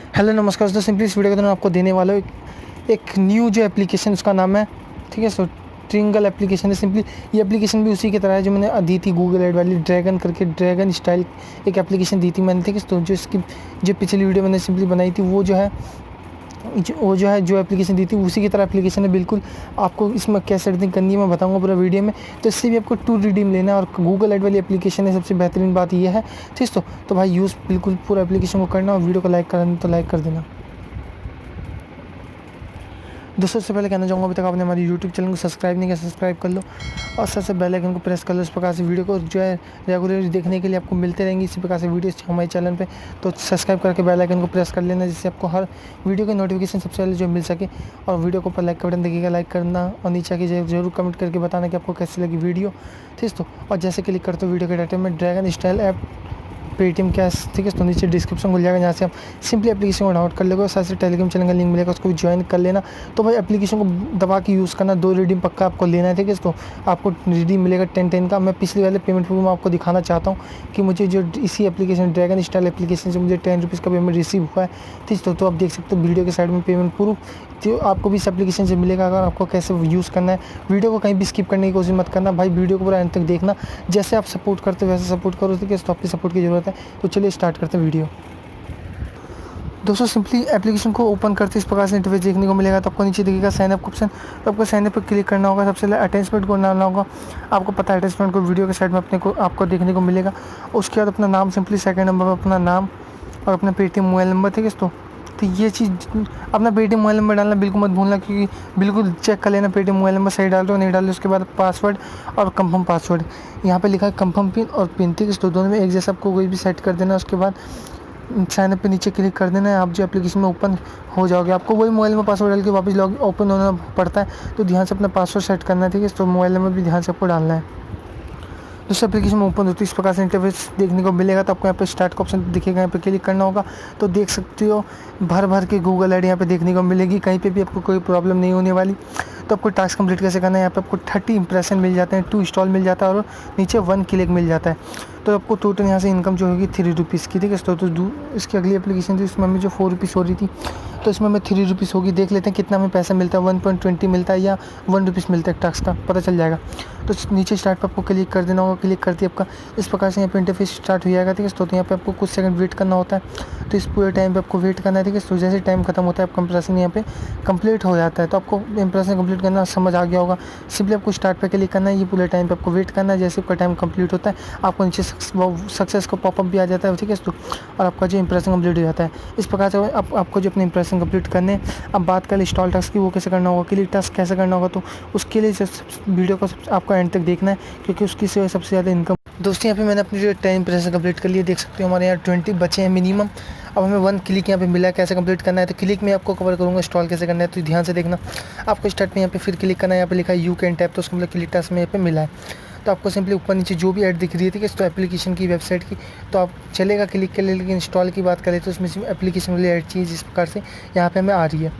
Hello नमस्कार दोस्तों, simply इस वीडियो के दौरान आपको देने वाला हूँ एक न्यू जो एप्लीकेशन, उसका नाम है, ठीक है, सो ट्रिंगल एप्लीकेशन है। सिंपली ये एप्लीकेशन भी उसी की तरह है जो मैंने दी थी गूगल एड वाली, ड्रैगन करके, ड्रैगन स्टाइल एक एप्लीकेशन दी थी मैंने, ठीक है। तो जो इसकी जो पिछली वीडियो मैंने सिंपली बनाई थी वो जो एप्लीकेशन दी थी उसी की तरह एप्लीकेशन है बिल्कुल। आपको इसमें क्या सेटिंग करनी है मैं बताऊंगा पूरा वीडियो में। तो इससे भी आपको टू रिडीम लेना है और गूगल एड वाली एप्लीकेशन है। सबसे बेहतरीन बात ये है, ठीक। तो भाई यूज़ बिल्कुल पूरा एप्लीकेशन को करना और वीडियो को लाइक करना तो लाइक कर देना। दोस्तों सबसे पहले कहना चाहूँगा, अभी तक आपने हमारी यूट्यूब चैनल को सब्सक्राइब नहीं किया, सब्सक्राइब कर लो और सबसे बेल आइकन को प्रेस कर लो। इस प्रकार से वीडियो को जो है रेगुलरली देखने के लिए आपको मिलते रहेंगे इसी प्रकार से वीडियोस हमारे चैनल पे। तो सब्सक्राइब करके बेल आइकन को प्रेस कर लेना, जिससे आपको हर वीडियो की नोटिफिकेशन सबसे पहले जो मिल सके। और वीडियो को ऊपर लाइक का बटन देखिएगा, लाइक करना और नीचे आके जरूर कमेंट करके बताना कि आपको कैसी लगी वीडियो, ठीक। तो और जैसे क्लिक करते हो वीडियो के डाटा में dragon style app Paytm cash, ठीक है। तो नीचे डिस्क्रिप्शन मिल जाएगा, जहाँ से आप सिंपली एप्लीकेशन को डाउनलोड कर लेगा और साथ से टेलीग्राम चैनल का लिंक मिलेगा, उसको भी ज्वाइन कर लेना। तो भाई एप्लीकेशन को दबा के यूज़ करना, 2 रिडीम पक्का आपको लेना है, ठीक है। तो आपको रिडीम मिलेगा 10 का। मैं पिछले वाले पेमेंट प्रूफ में आपको दिखाना चाहता हूँ कि मुझे जो इसी एप्लीकेशन ड्रैगन स्टाइल एप्लीकेशन से मुझे 10 रुपीज़ का पेमेंट रिसीव हुआ है, ठीक। तो आप देख सकते हो वीडियो के साइड में पेमेंट प्रूफ, तो आपको भी इस एप्लीकेशन से मिलेगा। अगर आपको कैसे यूज़ करना है, वीडियो को कहीं भी स्किप करने की कोशिश मत करना भाई, वीडियो को पूरा अंत तक देखना। जैसे आप सपोर्ट करते हो वैसे सपोर्ट करो, ठीक है। तो आपकी सपोर्ट की ज़रूरत है। तो चलिए स्टार्ट करते हैं वीडियो। दोस्तों सिंपली एप्लीकेशन को ओपन करते इस प्रकार से इंटरफेस देखने को मिलेगा। तो आपको नीचे दिखेगा साइन अप ऑप्शन, तो आपको साइन अप पर क्लिक करना होगा। सबसे पहले अटैचमेंट को डालना होगा। आपको पता है अटैचमेंट को वीडियो के साइड में अपने को आपको देखने को मिलेगा। उसके बाद अपना नाम, सिंपली सेकंड नंबर पर अपना नाम और अपना पेटीएम मोबाइल नंबर, ठीक है। तो ये चीज़ अपना पेटीएम मोबाइल नंबर डालना बिल्कुल मत भूलना, क्योंकि बिल्कुल चेक कर लेना पेटीएम मोबाइल नंबर सही डाल रहे हो नहीं डाल रहे हो। उसके बाद पासवर्ड और कंफर्म पासवर्ड, यहाँ पे लिखा है कंफर्म पिन और पिन, ठीक है। तो दोनों में एक जैसा आपको कोई भी सेट कर देना। उसके बाद साइन अप पे नीचे क्लिक कर देना है। आप जो एप्लीकेशन में ओपन हो जाओगे, आपको वही मोबाइल में पासवर्ड डाल के वापस लॉग ओपन होना पड़ता है। तो ध्यान से अपना पासवर्ड सेट करना है, ठीक है। तो मोबाइल नंबर भी ध्यान से आपको डालना है। दोस्तों एप्लीकेशन में ओपन होती है इस प्रकार से इंटरफेस देखने को मिलेगा। तो आपको यहाँ पे स्टार्ट का ऑप्शन दिखेगा, यहाँ पे क्लिक करना होगा। तो देख सकते हो भर के गूगल ऐड यहाँ पे देखने को मिलेगी, कहीं पे भी आपको कोई प्रॉब्लम नहीं होने वाली। तो आपको टास्क कंप्लीट कैसे करना है, यहाँ पे आपको 30 इंप्रेशन मिल जाते हैं, 2 इंस्टॉल मिल जाता है और नीचे 1 क्लिक मिल जाता है। तो आपको टोटल यहाँ से इनकम जो होगी 3 रुपीज़ की, ठीक है। तो इसकी अगली एप्लीकेशन थी, इसमें हमें जो 4 रुपीज़ हो रही थी, तो इसमें हमें 3 रुपीज़ होगी। देख लेते हैं कितना हमें पैसा मिलता है, 1.20 मिलता है या 1 रुपीज़ मिलता है, टास्क का पता चल जाएगा। तो नीचे स्टार्ट पर आपको क्लिक कर देना होगा। क्लिक करते आपका इस प्रकार से यहाँ पे इंटरफेस स्टार्ट हो जाएगा, ठीक है। तो यहाँ पे आपको कुछ सेकंड वेट करना होता है। तो इस पूरे टाइम पे आपको वेट करना है, ठीक है। तो जैसे टाइम खत्म होता है आपका इंप्रेशन यहाँ पे कंप्लीट हो जाता है। तो आपको इंप्रेशन कंप्लीट करना समझ आ गया होगा। सिंपली आपको स्टार्ट पे क्लिक करना है, ये पूरे टाइम पे आपको वेट करना है। जैसे आपका टाइम कंप्लीट होता है आपको नीचे सक्सेस का पॉपअप भी आ जाता है, ठीक है। तो और आपका जो इंप्रेशन कंप्लीट हो जाता है इस प्रकार से आपको जो अपने इंप्रेशन कंप्लीट करने। अब बात करें इंस्टॉल टास्क की, वो कैसे करना होगा, क्लिक टास्क कैसे करना होगा, तो उसके लिए वीडियो को आपको एंड तक देखना है, क्योंकि उसकी से सबसे ज़्यादा इनकम। दोस्तों यहाँ पे मैंने अपनी जो 10 इंप्रेशन कंप्लीट कर लिए, देख सकते हो हमारे यहाँ 20 बचे हैं मिनिमम। अब हमें 1 क्लिक यहाँ पे मिला है, कैसे कंप्लीट करना है। तो क्लिक में आपको कवर करूँगा इंस्टॉल कैसे करना है, तो ध्यान से देखना। आपको स्टार्ट में यहाँ पे फिर क्लिक करना है, यहाँ पे लिखा है यू कैन टैप, तो उसको मतलब क्लिक टास्क में यहाँ पे मिला है। तो आपको सिंपली ऊपर नीचे जो भी ऐड दिख रही है, ठीक है, तो एप्लीकेशन की वेबसाइट की, तो आप चलेगा क्लिक कर ले। लेकिन इंस्टॉल की बात करें तो उसमें से एप्लीकेशन वाली ऐड चीज़ इस प्रकार से यहाँ पे हमें आ रही है।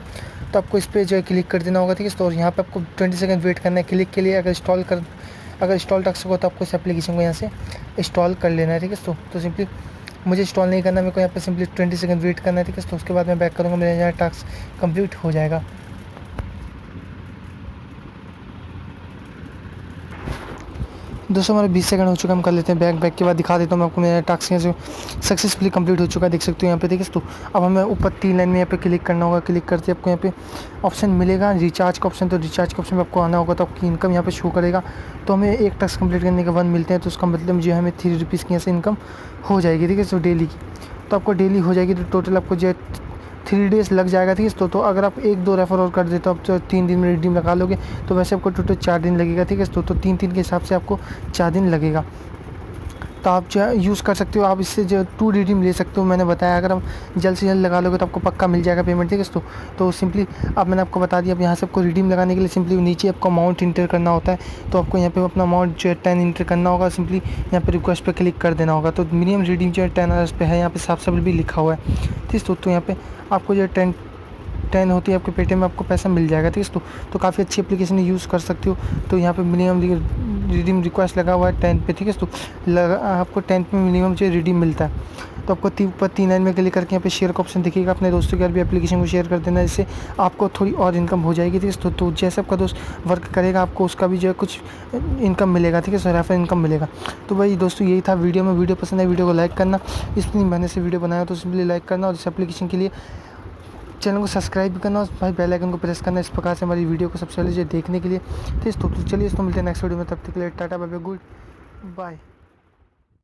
तो आपको इस पर जो है क्लिक कर देना होगा, ठीक है। तो यहाँ पे आपको 20 सेकंड वेट करना है क्लिक के लिए। अगर इंस्टॉल टास्क होगा तो आपको इस एप्लीकेशन को यहाँ से इंस्टॉल कर लेना है, ठीक है। तो सिंपली मुझे इंस्टॉल नहीं करना, मेरे को यहाँ पे सिंपली 20 सेकंड वेट करना है, ठीक है। तो उसके बाद मैं बैक करूँगा, मेरा यहाँ टास्क कंप्लीट हो जाएगा। दोस्तों हमारे 20 सेकंड हो चुका, हम कर लेते हैं बैक के बाद दिखा देता हूँ मैं आपको मेरा टास्क यहाँ से सक्सेसफुली कंप्लीट हो चुका है, देख सकते हो यहाँ पे, ठीक है। तो अब हमें ऊपर 3 लाइन में यहाँ पे क्लिक करना होगा। क्लिक करते आपको यहाँ पे ऑप्शन मिलेगा रिचार्ज का ऑप्शन, तो रिचार्ज के ऑप्शन में आपको आना होगा। तो आपकी इनकम यहाँ पे शो करेगा। तो हमें एक टास्क कंप्लीट करने के 1 मिलते हैं, तो उसका मतलब जो है हमें 3 रुपीज़ की यहाँ से इनकम हो जाएगी, ठीक है। तो डेली की तो आपको डेली हो जाएगी। तो टोटल आपको जो 3 डेज़ लग जाएगा, ठीक है। तो अगर आप 1-2 रेफर और कर देते हो, आप जो 3 दिन में रिडीम लगा लोगे, तो वैसे आपको टोटल 4 दिन लगेगा, ठीक है। तो 3-3 के हिसाब से आपको 4 दिन लगेगा। तो आप जो है यूज़ कर सकते हो, आप इससे जो 2 रिडीम ले सकते हो। मैंने बताया अगर आप जल्द से जल्द लगा लोगे तो आपको पक्का मिल जाएगा पेमेंट, ठीक है। तो सिंपली अब मैंने आपको बता दिया। अब यहाँ से आपको रिडीम लगाने के लिए सिंपली नीचे आपको अमाउंट इंटर करना होता है। तो आपको यहाँ पे अपना अमाउंट जो है 10 इंटर करना होगा। सिंपली यहाँ पे रिक्वेस्ट पे क्लिक कर देना होगा। तो मिनिमम रिडीम जो है 10 आवर्स पे है, यहाँ पे साफ भी लिखा हुआ है, ठीक है। तो यहाँ पे आपको जो है 10 होती है आपके पेटीएम में आपको पैसा मिल जाएगा, ठीक है। तो काफ़ी अच्छी एप्लीकेशन यूज़ कर सकते हो। तो यहाँ पे मिनिमम रिडीम रिक्वेस्ट लगा हुआ है 10 पे, ठीक है। तो आपको 10 पे मिनिमम जो रिडीम मिलता है। तो आपको ऊपर 3 लाइन में क्लिक करके यहाँ पे शेयर का ऑप्शन दिखेगा, अपने दोस्तों के साथ भी एप्लीकेशन को शेयर कर देना, जिससे आपको थोड़ी और इनकम हो जाएगी। ठीक है, तो जैसे आपका दोस्त वर्क करेगा आपको उसका भी जो है कुछ इनकम मिलेगा। ठीक है, सो रेफर इनकम मिलेगा। तो भाई दोस्तों यही था वीडियो में। वीडियो पसंद है वीडियो को लाइक करना, इसलिए मैंने से वीडियो बनाया तो सिंपली लाइक करना, और इस एप्लीकेशन के लिए चैनल को सब्सक्राइब भी करना और भाई बेल आइकन को प्रेस करना, इस प्रकार से हमारी वीडियो को सबसे पहले देखने के लिए। तो चलिए मिलते हैं नेक्स्ट वीडियो में, तब तक के लिए tata bye bye, good bye.